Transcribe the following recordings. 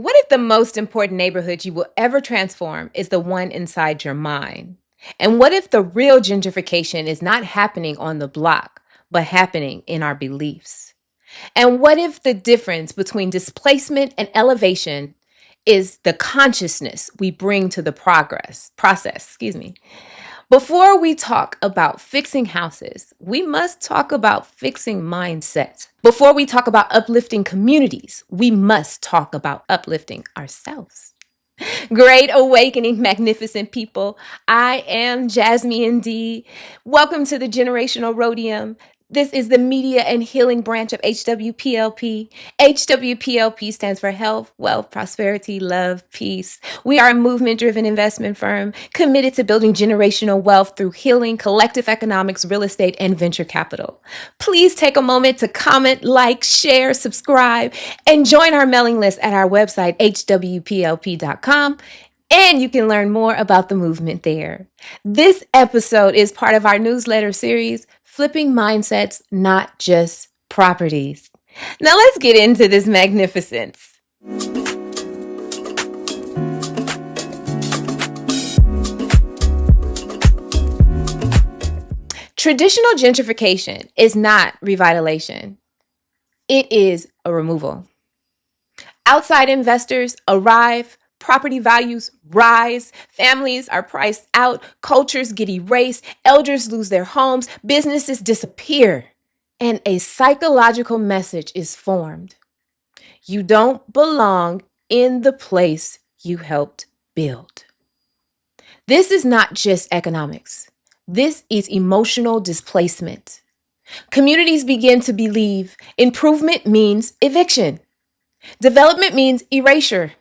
What if the most important neighborhood you will ever transform is the one inside your mind? And what if the real gentrification is not happening on the block, but happening in our beliefs? And what if the difference between displacement and elevation is the consciousness we bring to the process? Before we talk about fixing houses, we must talk about fixing mindsets. Before we talk about uplifting communities, we must talk about uplifting ourselves. Great awakening, magnificent people. I am Jazmian D. Welcome to the Generational Rhodium. This is the media and healing branch of HWPLP. HWPLP stands for health, wealth, prosperity, love, peace. We are a movement-driven investment firm committed to building generational wealth through healing, collective economics, real estate, and venture capital. Please take a moment to comment, like, share, subscribe, and join our mailing list at our website, hwplp.com. And you can learn more about the movement there. This episode is part of our newsletter series, Flipping Mindsets, Not Just Properties. Now let's get into this magnificence. Traditional gentrification is not revitalization. It is a removal. Outside investors arrive, property values rise, families are priced out, cultures get erased, elders lose their homes, businesses disappear, and a psychological message is formed. You don't belong in the place you helped build. This is not just economics. This is emotional displacement. Communities begin to believe improvement means eviction. Development means erasure.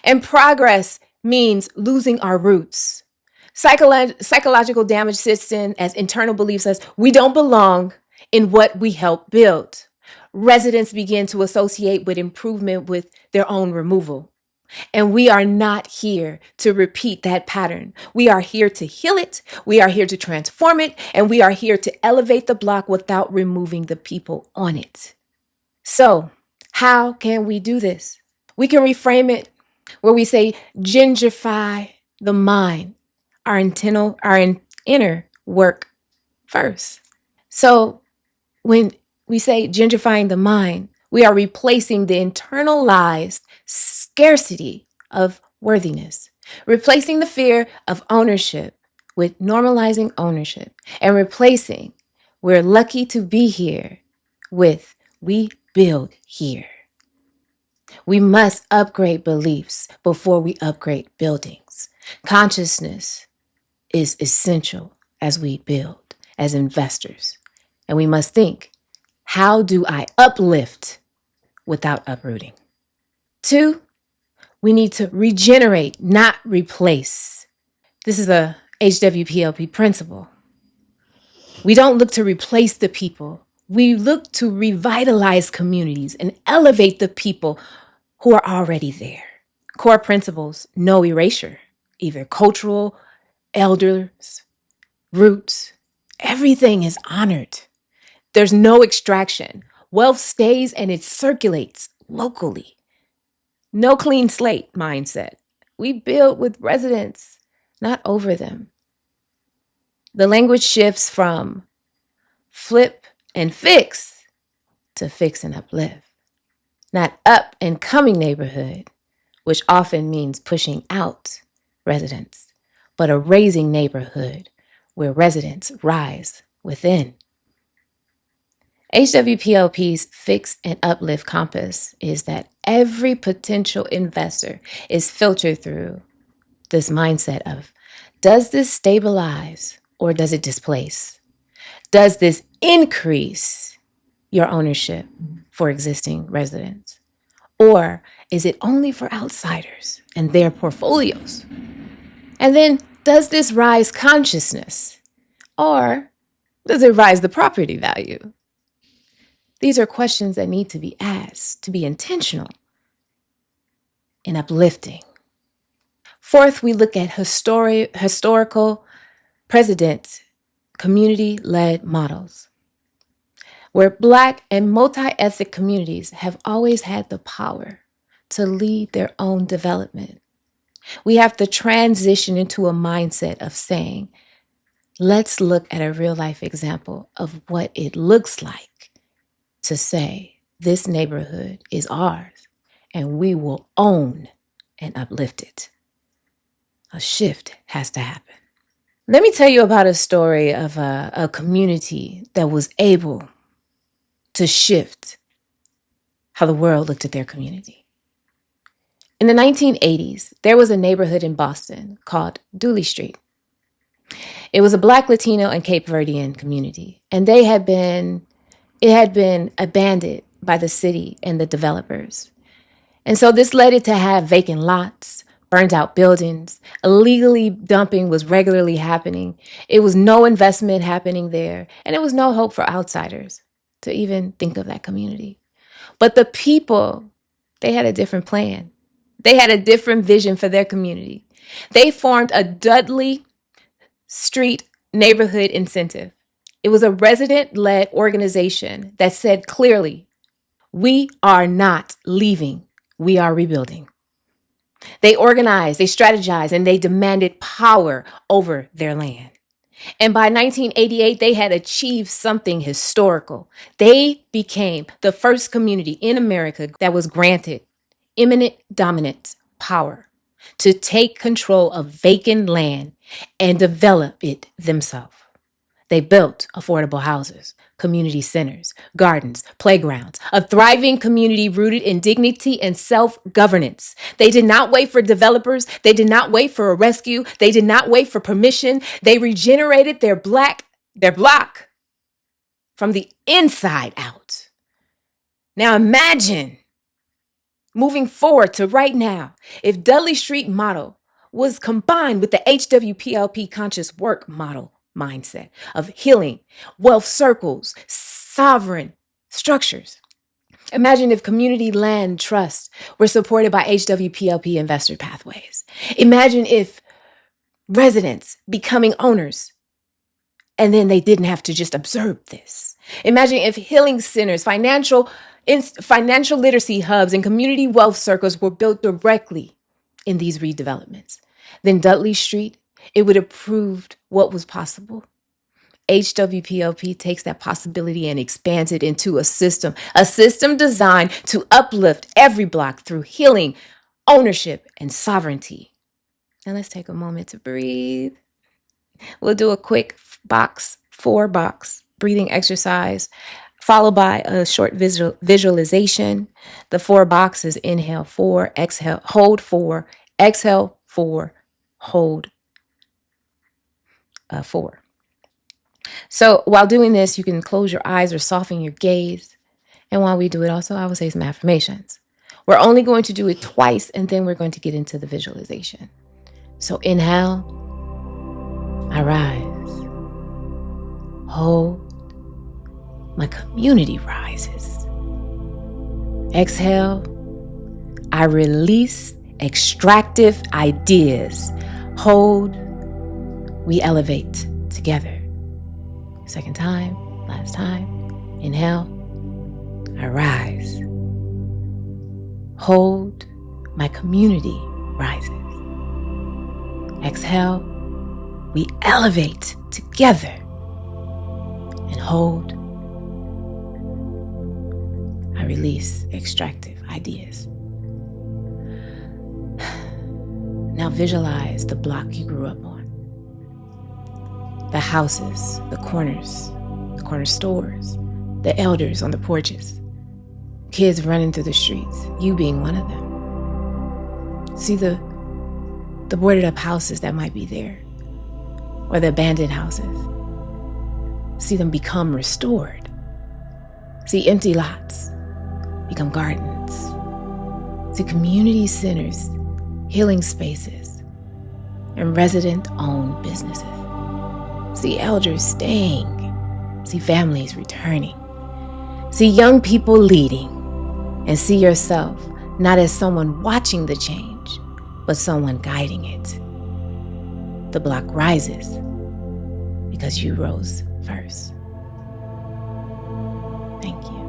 And progress means losing our roots. Psychological damage sits in as internal belief says we don't belong in what we helped build. Residents begin to associate with improvement with their own removal. And we are not here to repeat that pattern. We are here to heal it. We are here to transform it. And we are here to elevate the block without removing the people on it. So how can we do this? We can reframe it where we say, gentrify the mind, our inner work first. So when we say gentrifying the mind, we are replacing the internalized scarcity of worthiness, replacing the fear of ownership with normalizing ownership, and replacing we're lucky to be here with we build here. We must upgrade beliefs before we upgrade buildings. Consciousness is essential as we build, as investors. And we must think, how do I uplift without uprooting? 2, we need to regenerate, not replace. This is a HWPLP principle. We don't look to replace the people. We look to revitalize communities and elevate the people who are already there. Core principles, no erasure, either cultural, elders, roots, everything is honored. There's no extraction. Wealth stays and it circulates locally. No clean slate mindset. We build with residents, not over them. The language shifts from flip and fix to fix and uplift. Not up and coming neighborhood, which often means pushing out residents, but a raising neighborhood where residents rise within. HWPLP's Fix and Uplift compass is that every potential investor is filtered through this mindset of, does this stabilize or does it displace? Does this increase your ownership for existing residents? Or is it only for outsiders and their portfolios? And then, does this rise consciousness? Or does it rise the property value? These are questions that need to be asked to be intentional in uplifting. 4th, we look at historical precedent, community-led models, where Black and multi-ethnic communities have always had the power to lead their own development. We have to transition into a mindset of saying, let's look at a real life example of what it looks like to say, this neighborhood is ours and we will own and uplift it. A shift has to happen. Let me tell you about a story of a community that was able to shift how the world looked at their community. In the 1980s, there was a neighborhood in Boston called Dudley Street. It was a Black, Latino, and Cape Verdean community, and it had been abandoned by the city and the developers. And so this led it to have vacant lots, burned out buildings, illegally dumping was regularly happening. It was no investment happening there, and it was no hope for outsiders to even think of that community. But the people, they had a different plan. They had a different vision for their community. They formed a Dudley Street Neighborhood Incentive. It was a resident-led organization that said clearly, we are not leaving, we are rebuilding. They organized, they strategized, and they demanded power over their land. And by 1988, they had achieved something historical. They became the first community in America that was granted eminent dominance power to take control of vacant land and develop it themselves. They built affordable houses, community centers, gardens, playgrounds, a thriving community rooted in dignity and self-governance. They did not wait for developers. They did not wait for a rescue. They did not wait for permission. They regenerated their block from the inside out. Now imagine moving forward to right now, if Dudley Street model was combined with the HWPLP conscious work model mindset of healing, wealth circles, sovereign structures. Imagine if community land trusts were supported by HWPLP investor pathways. Imagine if residents becoming owners and then they didn't have to just observe this. Imagine if healing centers, financial literacy hubs, and community wealth circles were built directly in these redevelopments. Then Dudley Street, it would have proved what was possible. HWPLP takes that possibility and expands it into a system designed to uplift every block through healing, ownership, and sovereignty. Now let's take a moment to breathe. We'll do a quick 4-box breathing exercise, followed by a short visualization. The 4 boxes: inhale 4, exhale, hold 4, exhale 4, hold 4. So while doing this, you can close your eyes or soften your gaze. And while we do it also, I will say some affirmations. We're only going to do it twice, and then we're going to get into the visualization. So inhale, I rise. Hold, my community rises. Exhale, I release extractive ideas. Hold, we elevate together. Second time, last time. Inhale, I rise. Hold, my community rises. Exhale, we elevate together. And hold, I release extractive ideas. Now visualize the block you grew up on. The houses, the corner stores, the elders on the porches, kids running through the streets, you being one of them. See the boarded up houses that might be there, or the abandoned houses. See them become restored. See empty lots become gardens. See community centers, healing spaces, and resident-owned businesses. See elders staying. See families returning. See young people leading. And see yourself not as someone watching the change, but someone guiding it. The block rises because you rose first. Thank you.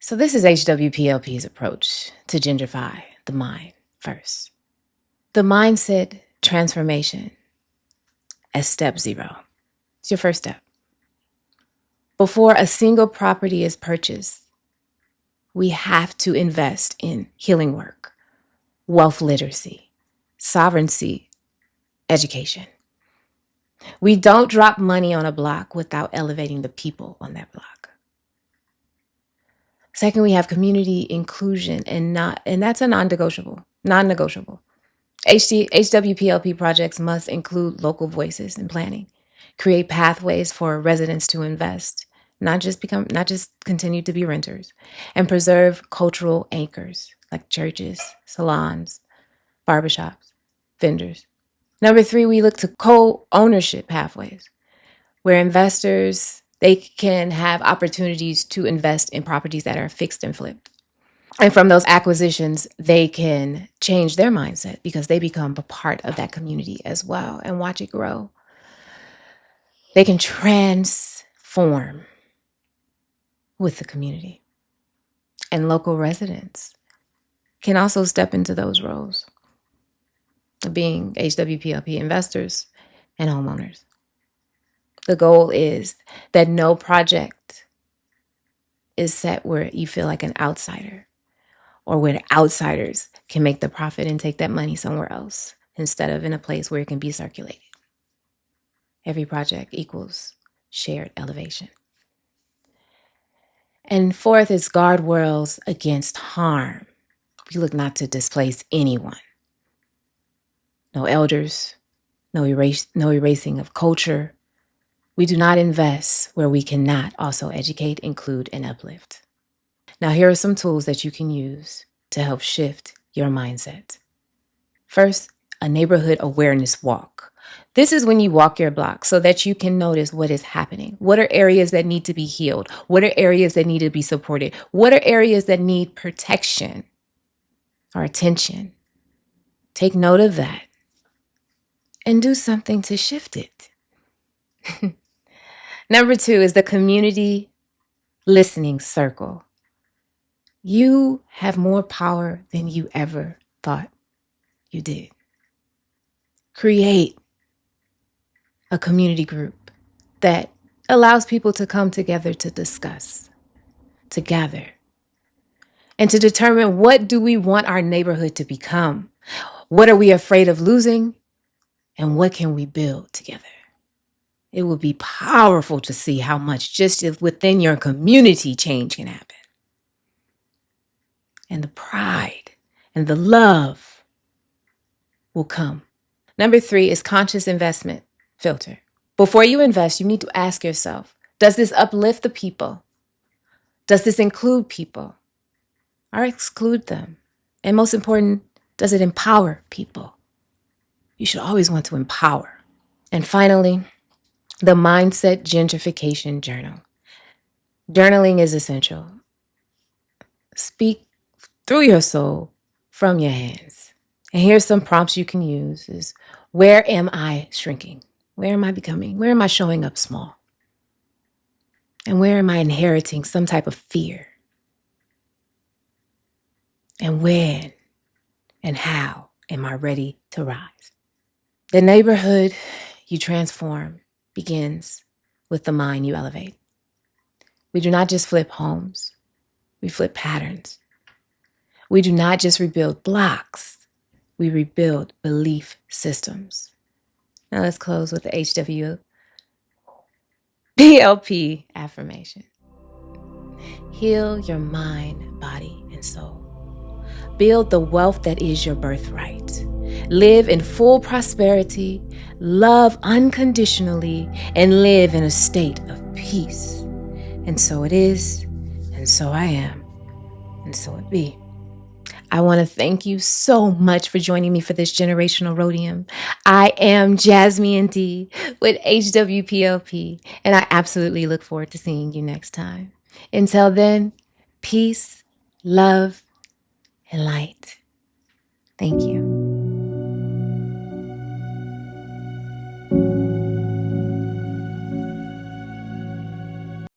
So this is HWPLP's approach to gentrify the mind first. The mindset transformation as step 0. It's your first step. Before a single property is purchased, we have to invest in healing work, wealth literacy, sovereignty, education. We don't drop money on a block without elevating the people on that block. Second, we have community inclusion, and that's a non-negotiable. HWPLP projects must include local voices in planning, create pathways for residents to invest, not just continue to be renters, and preserve cultural anchors like churches, salons, barbershops, vendors. Number 3, we look to co-ownership pathways where investors, they can have opportunities to invest in properties that are fixed and flipped. And from those acquisitions, they can change their mindset because they become a part of that community as well and watch it grow. They can transform with the community. And local residents can also step into those roles of being HWPLP investors and homeowners. The goal is that no project is set where you feel like an outsider, or where outsiders can make the profit and take that money somewhere else instead of in a place where it can be circulated. Every project equals shared elevation. And fourth is guardrails against harm. We look not to displace anyone. No elders, no erasing of culture. We do not invest where we cannot also educate, include, and uplift. Now, here are some tools that you can use to help shift your mindset. First, a neighborhood awareness walk. This is when you walk your block so that you can notice what is happening. What are areas that need to be healed? What are areas that need to be supported? What are areas that need protection or attention? Take note of that and do something to shift it. Number 2 is the community listening circle. You have more power than you ever thought you did. Create a community group that allows people to come together to discuss, to gather, and to determine what do we want our neighborhood to become? What are we afraid of losing? And what can we build together? It will be powerful to see how much just within your community change can happen. And the pride and the love will come. Number 3 is conscious investment filter. Before you invest, you need to ask yourself, does this uplift the people? Does this include people or exclude them? And most important, does it empower people? You should always want to empower. And finally, the Mindset Gentrification Journal. Journaling is essential. Speak through your soul, from your hands. And here's some prompts you can use is, where am I shrinking? Where am I becoming? Where am I showing up small? And where am I inheriting some type of fear? And when and how am I ready to rise? The neighborhood you transform begins with the mind you elevate. We do not just flip homes, we flip patterns. We do not just rebuild blocks, we rebuild belief systems. Now let's close with the HWPLP affirmation. Heal your mind, body, and soul. Build the wealth that is your birthright. Live in full prosperity, love unconditionally, and live in a state of peace. And so it is, and so I am, and so it be. I want to thank you so much for joining me for this Generational Rhodium. I am Jazmian D with HWPLP, and I absolutely look forward to seeing you next time. Until then, peace, love, and light. Thank you.